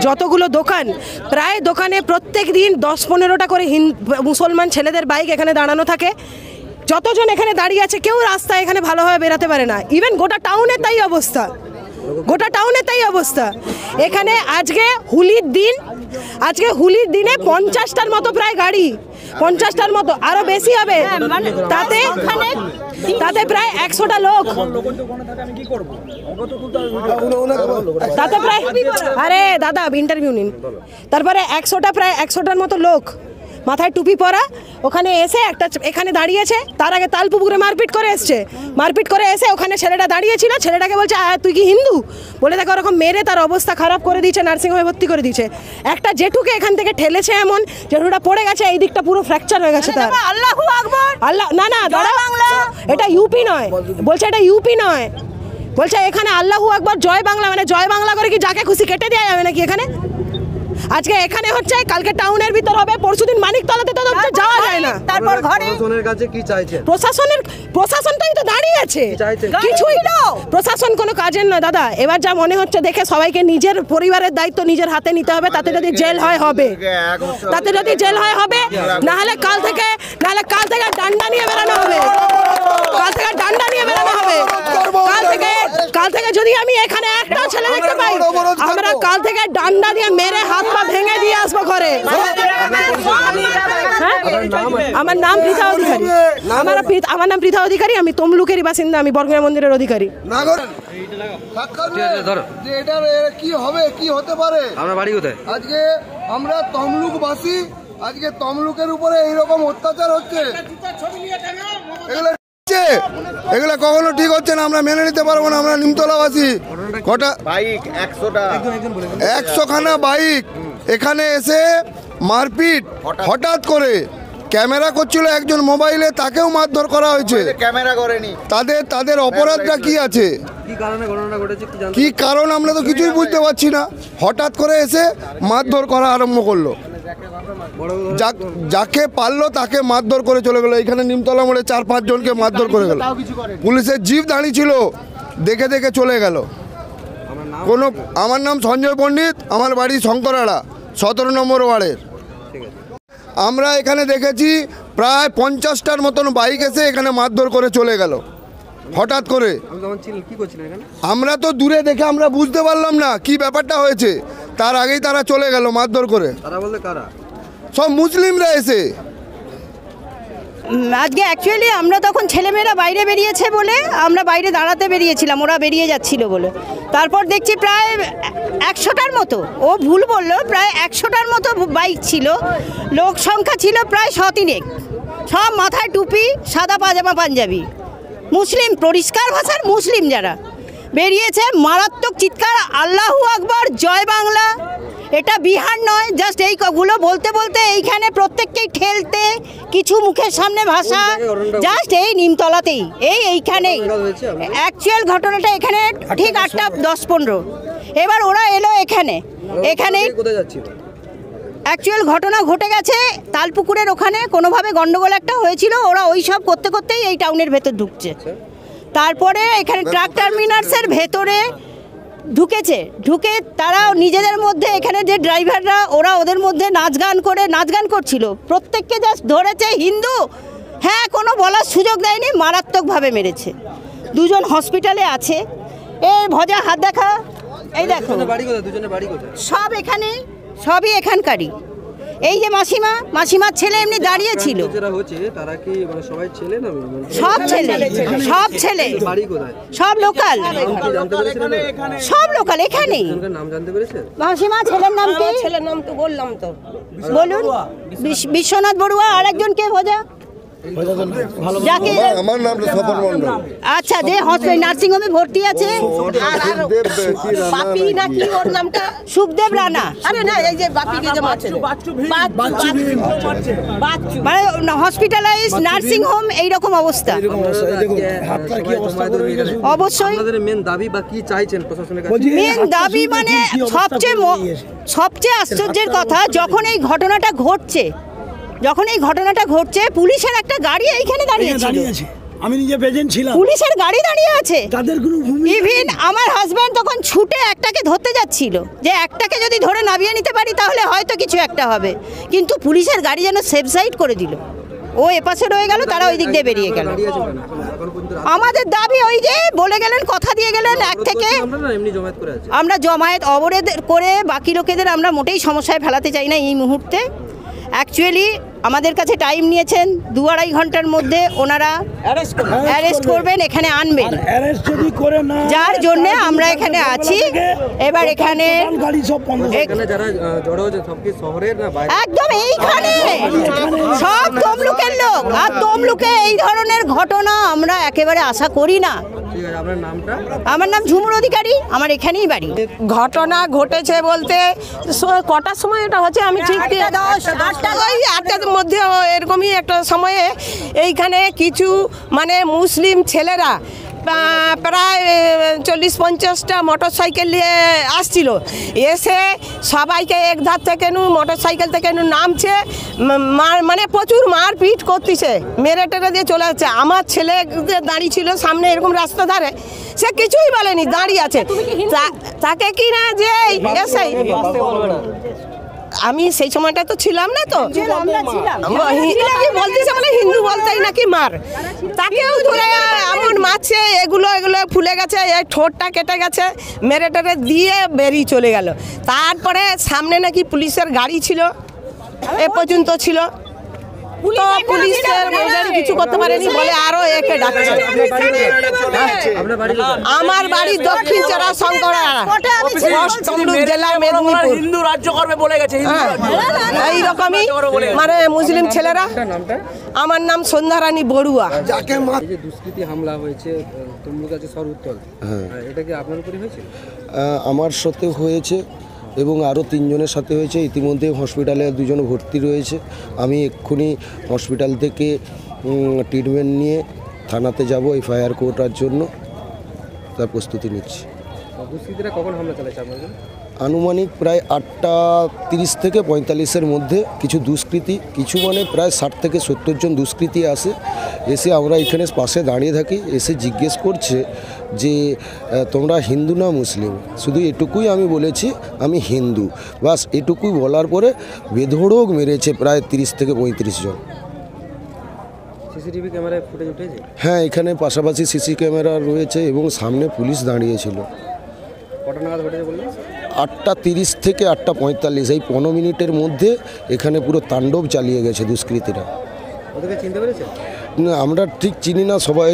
যতগুলো দোকান প্রায় দোকানে প্রত্যেক দিন 10-15টা করে মুসলমান ছেলেদের বাইক এখানে দাঁড়ানো থাকে। যতজন এখানে দাঁড়িয়ে আছে কেউ রাস্তায় এখানে ভালোভাবে বেরাতে পারে না। ইভেন গোটা টাউনে তাই অবস্থা, গোটা টাউনে তাই অবস্থা। এখানে আজকে হুলির দিনে 50টার মতো প্রায় গাড়ি, 50টার মতো, আরো বেশি হবে। তাতে প্রায় 100টা লোক, তাতে প্রায়, আরে দাদা ইন্টারভিউ নিন। তারপরে প্রায় 100টার মতো লোক মাথায় টুপি পরা ওখানে এসে এখানে দাঁড়িয়েছে। তার আগে তালপুকুরে মারপিট করে এসে ওখানে ছেলেটা দাঁড়িয়েছিল, ছেলেটাকে বলছে তুই কি হিন্দু বলে দেখো ওরকম মেরে তার অবস্থা খারাপ করে দিয়েছে, নার্সিংহোমে ভর্তি করে দিয়েছে। একটা জেঠুকে এখান থেকে ঠেলেছে, এমন জেঠুটা পড়ে গেছে, এই দিকটা পুরো ফ্র্যাকচার হয়ে গেছে তার। আল্লাহু আকবার, আল্লাহ না এটা ইউপি নয়, বলছে এটা ইউপি নয়, বলছে এখানে আল্লাহু আকবার জয় বাংলা, মানে জয় বাংলা করে কি যাকে খুশি কেটে দেওয়া যাবে নাকি এখানে? আজকে এখানে হচ্ছে, কালকে টাউনের ভিতর হবে, পরশুদিন মানিকতলাতে তো যাওয়া যায় না। তারপর ঘরে প্রশাসনের কাছে কি চাইছে? প্রশাসনটাই তো দাঁড়িয়ে আছে, কিছুই না, প্রশাসন কোনো কাজের না দাদা। এবার যা মনে হচ্ছে দেখে সবাইকে নিজের পরিবারের দায়িত্ব নিজের হাতে নিতে হবে। তাতে যদি জেল হয় হবে, না হলে কাল থেকে ডান্ডা নিয়ে বেরানো হবে, কাল থেকে যদি আমি এখানে একটা ছেলে দেখতে পাই, আমরা কাল থেকে ডান্ডা দিয়ে মেরে হাত পা ভেঙে দিয়ে আসবো ঘরে। আমার নাম পৃথা অধিকারী, আমার নাম পৃথা অধিকারী, আমি তমলুকেরই বাসিন্দা, আমি বর্গমা মন্দিরের অধিকারী। কি হবে, কি হতে পারে? আমরা বাড়ি কোথায়? আজকে আমরা তমলুকবাসী, আজকে তমলুকের উপরে এইরকম অত্যাচার হচ্ছে, এগুলো কখনো ঠিক হচ্ছে না, আমরা মেনে নিতে পারবো না। আমরা নিমতলাবাসী, কটা বাইক, 100খানা বাইক এখানে এসে মারপিট, হঠাৎ করে ক্যামেরা করছিল একজন মোবাইলে, তাকেও মারধর করা হয়েছে। ক্যামেরা করেনি, তাদের অপরাধটা কি আছে, কি কারণ আমরা তো কিছুই বুঝতে পারছি না। হঠাৎ করে এসে মারধর করা আরম্ভ করলো, যাকে পারলো তাকে মারধর করে চলে গেলো। এখানে নিমতলা মোড়ে 4-5 জনকে মারধর করে গেল, পুলিশের জিপ দাঁড়িয়ে ছিল, দেখে চলে গেল। আমার নাম সঞ্জয় পণ্ডিত, আমার বাড়ি শঙ্করাড়া 17 নম্বর ওয়ার্ডের। আমরা এখানে দেখেছি প্রায় 50টার মতন বাইক এসে এখানে মারধর করে চলে গেল হঠাৎ করে। আমরা তো দূরে দেখে আমরা বুঝতে পারলাম না কি ব্যাপারটা হয়েছে, তার আগেই তারা চলে গেল মারধর করে। সব মুসলিমরা এসে। আজকে অ্যাকচুয়ালি আমরা তখন ছেলেমেয়েরা বাইরে বেরিয়েছে বলে আমরা বাইরে দাঁড়াতে বেরিয়েছিলাম, ওরা বেরিয়ে যাচ্ছিল বলে। তারপর দেখছি প্রায় 100টার মতো, ও ভুল বললো, প্রায় 100টার মতো বাইক ছিল, লোক সংখ্যা ছিল প্রায় 100-3, সব মাথায় টুপি, সাদা পাজামা পাঞ্জাবি, মুসলিম, পরিষ্কার ভাষার মুসলিম যারা বেরিয়েছে, মারাত্মক চিৎকার, আল্লাহু আকবার জয় বাংলা। এটা বিহার নয়, জাস্ট এইগুলো বলতে বলতে এইখানে প্রত্যেককেই ঠেলতে, কিছু মুখের সামনে ভাষা, জাস্ট এই নিমতলাতেই, এইখানেই অ্যাকচুয়াল ঘটনাটা, এখানে ঠিক 8টা 10-15। এবার ওরা এলো এখানে অ্যাকচুয়াল ঘটনা ঘটে গেছে তালপুকুরের ওখানে, কোনোভাবে গন্ডগোল একটা হয়েছিল, ওরা ওই সব করতেই এই টাউনের ভেতর ঢুকছে। তারপরে এখানে ট্রাক টার্মিনালসের ভেতরে ঢুকে তারা নিজেদের মধ্যে, এখানে যে ড্রাইভাররা ওরা ওদের মধ্যে নাচ গান করছিল, প্রত্যেককে জাস্ট ধরেছে হিন্দু, হ্যাঁ, কোনো বলার সুযোগ দেয়নি, মারাত্মকভাবে মেরেছে। 2 জন হসপিটালে আছে। ভজা হাত দেখা, এই দেখো সব এখানে, সবই এখানকারই। এই যে মাসিমার ছেলে এমনি দাঁড়িয়ে ছিল, সব ছেলে সব লোকাল, এখানেই। মাসিমা ছেলের নাম কি? ছেলের নাম তো বললাম, তো বলুন। বিশ্বনাথ বড়ুয়া, আর একজন কে? ভজা, আমার নাম স্বপন মণ্ডল। আচ্ছা, যে হসপিটাল নার্সিংহোমে ভর্তি আছে, বাপি নাকি ওর নামটা? সুখদেব রানা। আরে না, এই যে বাপি কে মারছে, মানে হসপিটালাইজ নার্সিংহোম, এইরকম অবস্থা। অবশ্যই মেন দাবি বা কি চাইছেন প্রশাসনের কাছে? মেন দাবি মানে সবচেয়ে আশ্চর্যের কথা, যখন এই ঘটনাটা ঘটছে পুলিশের একটা গাড়ি এইখানে দাঁড়িয়েছিল, আমি নিজে প্রেজেন্ট ছিলাম। পুলিশের গাড়ি দাঁড়িয়ে আছে, তাদের কোনো ভূমিকা ইভিন আমার হাজব্যান্ড তখন ছুটে একটাকে ধরতে যাচ্ছিল, যে একটাকে যদি ধরে নামিয়ে নিতে পারি তাহলে হয়তো কিছু একটা হবে, কিন্তু পুলিশের গাড়ি যেন সেফ সাইড করে দিল। ও এপাশে রয়ে গেল, তারা ওই দিক দিয়ে বেরিয়ে গেল। আমাদের দাবি ওই যে বলে গেলেন, কথা দিয়ে গেলেন, এক থেকে আমরা জমায়েত অবরোধ করে বাকি লোকেদের আমরা মোটেই সমস্যায় ফেলাতে চাই না এই মুহূর্তে। অ্যাকচুয়ালি আমাদের কাছে টাইম নিয়েছেন 2-2.5 ঘন্টার মধ্যে ওনারা অ্যারেস্ট করবেন, এখানে আনবেন, অ্যারেস্ট যদি করে না, যার জন্য আমরা এখানে আছি। এবার এখানে গাড়ি সব বন্ধ। যারা জড়ো হচ্ছে সব কি শহরের না বাইরে? একদম এইখানে সব তমলুকের লোক, আর তমলুকে এই ধরনের ঘটনা আমরা একেবারে আশা করি না। ঠিক আছে, আপনার নামটা? আমার নাম ঝুমুর অধিকারী, আমার এখানেই বাড়ি। ঘটনা ঘটেছে বলতে কটার সময় এটা হচ্ছে আমি ঠিক ওই 8টার মধ্যে এরকমই একটা সময়ে এইখানে কিছু মানে মুসলিম ছেলেরা প্রায় 40-50টা মোটর সাইকেল নিয়ে আসছিল, এসে সবাইকে এক ধার থেকে মোটর সাইকেল থেকে নামছে, মানে প্রচুর মারপিট করতেছে, মেরে টেরে দিয়ে চলে যাচ্ছে। আমার ছেলে দাঁড়িয়ে ছিল সামনে এরকম রাস্তা ধারে, সে কিছুই বলেনি, দাঁড়িয়ে আছে। তাকে কি না যে এসে আমি সেই সময়টা তো ছিলাম না, তো আমি বলতেছি বলে হিন্দু বলতেই নাকি মার, তাকেও ধরে এমন মারছে, এগুলো ফুলে গেছে, এই ঠোঁটটা কেটে গেছে, মেরে টেরে দিয়ে বেরিয়ে চলে গেল। তারপরে সামনে নাকি পুলিশের গাড়ি ছিল, এ পর্যন্ত ছিল, তো পুলিশের কিছু করতে পারেনি বলে আরো একে ডাকছে। আমার বাড়ি দক্ষিণ চড়া শঙ্করা, তমলুক জেলা, মেদিনীপুর। হিন্দু রাজ্য করবে বলে গেছে। এইরকমই মানে মুসলিম ছেলেরা। আমার নাম সন্ধ্যারানী বড়ুয়া। এই যে দুষ্কৃতী হামলা হয়েছে তমলুক আছে সর্বোত্তল, এটা কি আপনার উপরে হয়েছে? আমার সাথে হয়েছে এবং আরও 3 জনের সাথে হয়েছে। ইতিমধ্যে হসপিটালে 2 জন ভর্তি রয়েছে। আমি এক্ষুনি হসপিটাল থেকে ট্রিটমেন্ট নিয়ে থানাতে যাব এফআইআর করার জন্য, তার প্রস্তুতি নিচ্ছি। দুষ্কৃতীরা কখন হামলা চালাচ্ছে আপনাদের? আনুমানিক প্রায় 8:30 থেকে 45-এর মধ্যে কিছু দুষ্কৃতী, কিছু মানে প্রায় 60 থেকে 70 জন দুষ্কৃতী আসে। এসে আমরা এখানে পাশে দাঁড়িয়ে থাকি, এসে জিজ্ঞেস করছে যে তোমরা হিন্দু না মুসলিম। শুধু এটুকুই আমি বলেছি আমি হিন্দু, বাস এটুকুই বলার পরে বেধড়ক মেরেছে প্রায় 30 থেকে 35 জন। সিসিটিভি ক্যামেরায় ফুটেজ উঠেছে? হ্যাঁ, এখানে পাশাপাশি সিসি ক্যামেরা রয়েছে এবং সামনে পুলিশ দাঁড়িয়েছিল। কটা নাগাদ ঘটেছে বললেন? 8:30 থেকে 8:45, এই 15 মিনিটের মধ্যে এখানে পুরো তাণ্ডব চালিয়ে গেছে দুষ্কৃতীরা। ওদেরকে চিনতে পেরেছেন? না, আমরা ঠিক চিনি না, সবাই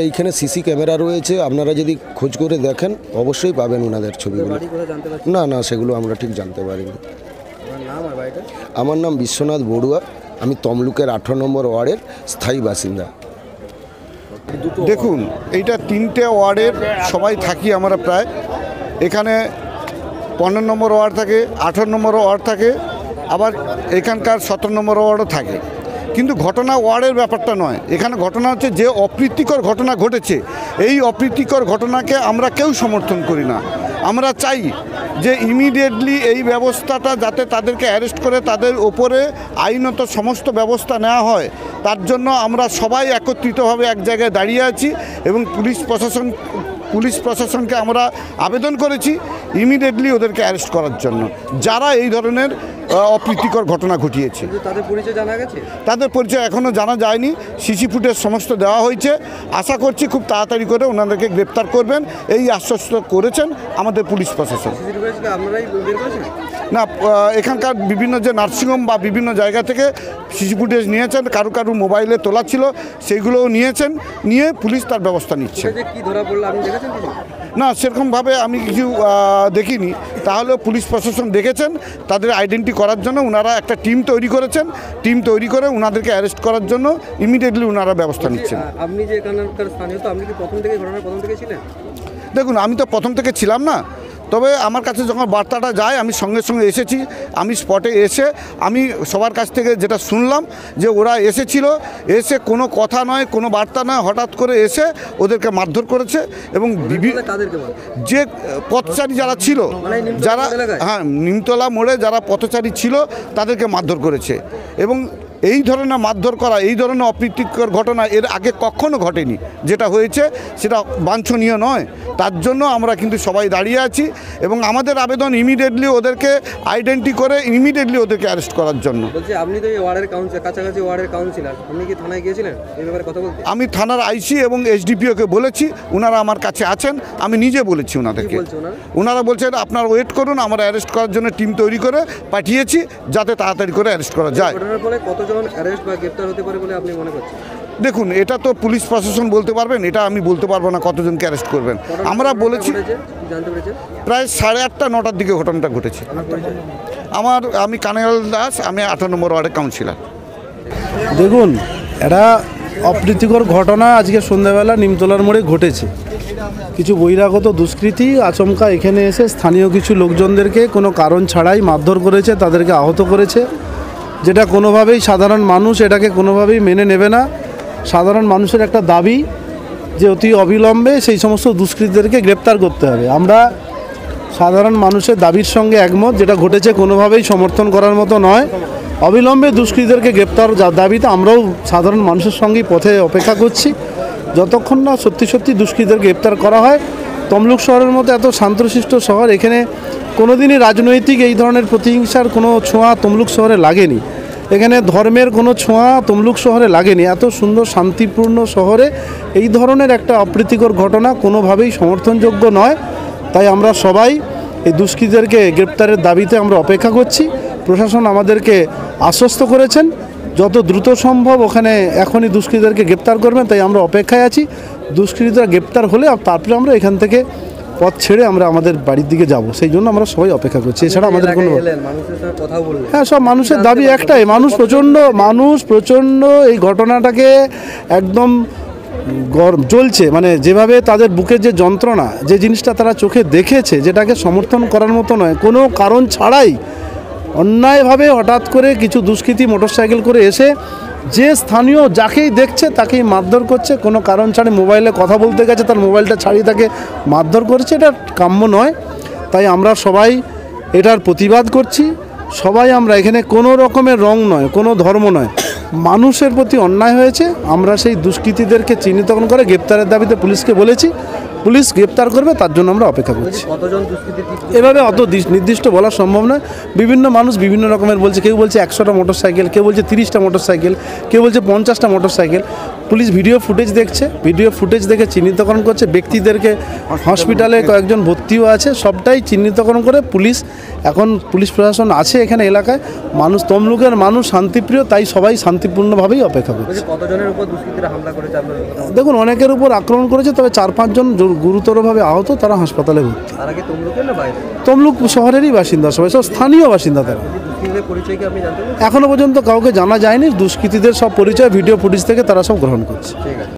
এইখানে সিসি ক্যামেরা রয়েছে, আপনারা যদি খোঁজ করে দেখেন অবশ্যই পাবেন ওনাদের ছবিগুলো। বাড়ি কোথায় জানতে পারছেন? না, সেগুলো আমরা ঠিক জানতে পারিনি। আপনার নাম আর বাড়িটা? আমার নাম বিশ্বনাথ বড়ুয়া, আমি তমলুকের 18 নম্বর ওয়ার্ডের স্থায়ী বাসিন্দা। দেখুন, এইটা 3টে ওয়ার্ডের সবাই থাকি আমরা প্রায়। এখানে 15 নম্বর ওয়ার্ড থাকে, 18 নম্বর ওয়ার্ড থাকে, আবার এখানকার 17 নম্বর ওয়ার্ডও থাকে। কিন্তু ঘটনা ওয়ার্ডের ব্যাপারটা নয়, এখানে ঘটনা হচ্ছে যে অপ্রীতিকর ঘটনা ঘটেছে, এই অপ্রীতিকর ঘটনাকে আমরা কেউ সমর্থন করি না। আমরা চাই যে ইমিডিয়েটলি এই ব্যবস্থাটা যাতে তাদেরকে অ্যারেস্ট করে তাদের ওপরে আইনত সমস্ত ব্যবস্থা নেওয়া হয়, তার জন্য আমরা সবাই একত্রিতভাবে এক জায়গায় দাঁড়িয়ে আছি এবং পুলিশ প্রশাসনকে আমরা আবেদন করেছি ইমিডিয়েটলি ওদেরকে অ্যারেস্ট করার জন্য, যারা এই ধরনের অপ্রীতিকর ঘটনা ঘটিয়েছে। তাদের পরিচয় জানা গেছে? তাদের পরিচয় এখনও জানা যায়নি, সিসি ফুটেজ সমস্ত দেওয়া হয়েছে। আশা করছি খুব তাড়াতাড়ি করে ওনাদেরকে গ্রেপ্তার করবেন, এই আশ্বস্ত করেছেন আমাদের পুলিশ প্রশাসন। আপনারাই বের করেছেন? না, এখানকার বিভিন্ন যে নার্সিংহোম বা বিভিন্ন জায়গা থেকে সিসি ফুটেজ নিয়েছেন, কারো মোবাইলে তোলা ছিল সেইগুলোও নিয়ে পুলিশ তার ব্যবস্থা নিচ্ছে। কি ধরা পড়লো আপনি দেখেছেন? না, সেরকমভাবে আমি কিছু দেখিনি, তাহলেও পুলিশ প্রশাসন দেখেছেন। তাদের আইডেন্টি করার জন্য ওনারা একটা টিম তৈরি করেছেন, টিম তৈরি করে ওনাদেরকে অ্যারেস্ট করার জন্য ইমিডিয়েটলি ওনারা ব্যবস্থা নিচ্ছেন। আপনি যে এখানকার স্থানীয়, তো আপনি কি প্রথম থেকে ছিলেন? দেখুন, আমি তো প্রথম থেকে ছিলাম না, তবে আমার কাছে যখন বার্তাটা যায় আমি সঙ্গে সঙ্গে এসেছি। আমি স্পটে এসে আমি সবার কাছ থেকে যেটা শুনলাম যে ওরা এসে কোনো কথা নয়, কোনো বার্তা নয়, হঠাৎ করে এসে ওদেরকে মারধর করেছে এবং যে পথচারী যারা ছিল, যারা নিমতলা মোড়ে যারা পথচারী ছিল তাদেরকে মারধর করেছে এবং এই ধরনের মারধর করা, এই ধরনের অপ্রীতিকর ঘটনা এর আগে কখনো ঘটেনি। যেটা হয়েছে সেটা বাঞ্ছনীয় নয়। তার জন্য আমরা কিন্তু সবাই দাঁড়িয়ে আছি এবং আমাদের আবেদন ইমিডিয়েটলি ওদেরকে আইডেন্টি করে ইমিডিয়েটলি ওদেরকে অ্যারেস্ট করার জন্য। বলছি আপনি তো এই ওয়ার্ডের কাউন্সিলর, কাছাকাছি ওয়ার্ডের কাউন্সিলর, আপনি কি থানায় গিয়েছিলেন এই ব্যাপারে কথা বলতে? আমি থানার আইসি এবং এসডিপিওকে বলেছি, ওনারা আমার কাছে আছেন, আমি নিজে বলেছি ওনাদেরকে। ওনারা বলছেন আপনার ওয়েট করুন, আমরা অ্যারেস্ট করার জন্য টিম তৈরি করে পাঠিয়েছি যাতে তাড়াতাড়ি করে অ্যারেস্ট করা যায়। ঘটনার ফলে কতজন অ্যারেস্ট বা গ্রেপ্তার হতে পারে বলে আপনি মনে করছেন? দেখুন, এটা তো পুলিশ প্রশাসন বলতে পারবেন, এটা আমি বলতে পারবো না কতজনকে অ্যারেস্ট করবেন। আমরা বলেছি জানতে পেরেছেন প্রায় 8:30 9টার দিকে ঘটনাটা ঘটেছে। আমি কানাইলাল দাস, আমি 18 নম্বর ওয়ার্ডের কাউন্সিলর। দেখুন, এটা অপ্রীতিকর ঘটনা আজকে সন্ধ্যাবেলা নিমতলার মোড়ে ঘটেছে। কিছু বহিরাগত দুষ্কৃতী আচমকা এখানে এসে স্থানীয় কিছু লোকজনদেরকে কোনো কারণ ছাড়াই মারধর করেছে, তাদেরকে আহত করেছে, যেটা কোনোভাবেই সাধারণ মানুষ এটাকে কোনোভাবেই মেনে নেবে না। সাধারণ মানুষের একটা দাবি যে অতি অবিলম্বে সেই সমস্ত দুষ্কৃতীদেরকে গ্রেপ্তার করতে হবে। আমরা সাধারণ মানুষের দাবির সঙ্গে একমত, যেটা ঘটেছে কোনোভাবেই সমর্থন করার মতো নয়। অবিলম্বে দুষ্কৃতীদেরকে গ্রেপ্তার দাবিতে আমরাও সাধারণ মানুষের সঙ্গেই পথে অপেক্ষা করছি। যতক্ষণ না সত্যি সত্যি দুষ্কৃতীদের গ্রেপ্তার করা হয়। তমলুক শহরের মতো এত শান্তশিষ্ট শহর, এখানে কোনোদিনই রাজনৈতিক এই ধরনের প্রতিহিংসার কোনো ছোঁয়া তমলুক শহরে লাগেনি। এখানে ধর্মের কোনো ছোঁয়া তমলুক শহরে লাগেনি। এত সুন্দর শান্তিপূর্ণ শহরে এই ধরনের একটা অপ্রীতিকর ঘটনা কোনোভাবেই সমর্থনযোগ্য নয়। তাই আমরা সবাই এই দুষ্কৃতীদেরকে গ্রেপ্তারের দাবিতে আমরা অপেক্ষা করছি। প্রশাসন আমাদেরকে আশ্বস্ত করেছেন যত দ্রুত সম্ভব ওখানে এখনই দুষ্কৃতীদেরকে গ্রেপ্তার করবেন, তাই আমরা অপেক্ষায় আছি। দুষ্কৃতীরা গ্রেপ্তার হলে তারপরে আমরা এখান থেকে পথ ছেড়ে আমরা আমাদের বাড়ির দিকে যাব, সেই জন্য আমরা সবাই অপেক্ষা করছি। এছাড়া আমাদের কোনো হ্যাঁ, সব মানুষের দাবি একটাই, মানুষ প্রচণ্ড এই ঘটনাটাকে একদম জ্বলছে, মানে যেভাবে তাদের বুকের যে যন্ত্রণা, যে জিনিসটা তারা চোখে দেখেছে, যেটাকে সমর্থন করার মতো নয়। কোনো কারণ ছাড়াই অন্যায়ভাবে হঠাৎ করে কিছু দুষ্কৃতী মোটরসাইকেল করে এসে যে স্থানীয় যাকেই দেখছে তাকেই মারধর করছে, কোনো কারণ ছাড়াই। মোবাইলে কথা বলতে গেছে, তার মোবাইলটা ছাড়িয়ে তাকে মারধর করছে, এটা কাম্য নয়। তাই আমরা সবাই এটার প্রতিবাদ করছি। সবাই আমরা এখানে কোনো রকমের রং নয়, কোনো ধর্ম নয়, মানুষের প্রতি অন্যায় হয়েছে। আমরা সেই দুষ্কৃতীদেরকে চিহ্নিতকরণ করে গ্রেপ্তারের দাবিতে পুলিশকে বলেছি, পুলিশ গ্রেপ্তার করবে, তার জন্য আমরা অপেক্ষা করছি। এভাবে অত নির্দিষ্ট বলা সম্ভব নয়। বিভিন্ন মানুষ বিভিন্ন রকমের বলছে, কেউ বলছে 100টা মোটরসাইকেল, কেউ বলছে 30টা মোটরসাইকেল, কেউ বলছে 50টা মোটরসাইকেল। পুলিশ ভিডিও ফুটেজ দেখছে, ভিডিও ফুটেজ দেখে চিহ্নিতকরণ করছে। ব্যক্তিদেরকে হসপিটালে কয়েকজন ভর্তিও আছে, সবটাই চিহ্নিতকরণ করে পুলিশ প্রশাসন আছে এখানে এলাকায়। তমলুকের মানুষ শান্তিপ্রিয়, তাই সবাই শান্তিপূর্ণভাবেই অপেক্ষা করছে। কতজনের উপর দুষ্কৃতীরা হামলা করেছে? দেখুন, অনেকের উপর আক্রমণ করেছে, তবে 4-5 জন গুরুতরভাবে আহত, তারা হাসপাতালে ভর্তি। তমলুক শহরেরই বাসিন্দা, সবাই সব স্থানীয় বাসিন্দা তারা। এখনো পর্যন্ত কাউকে জানা যায়নি। দুষ্কৃতীদের সব পরিচয় ভিডিও ফুটেজ থেকে তারা সব গ্রহণ করছে।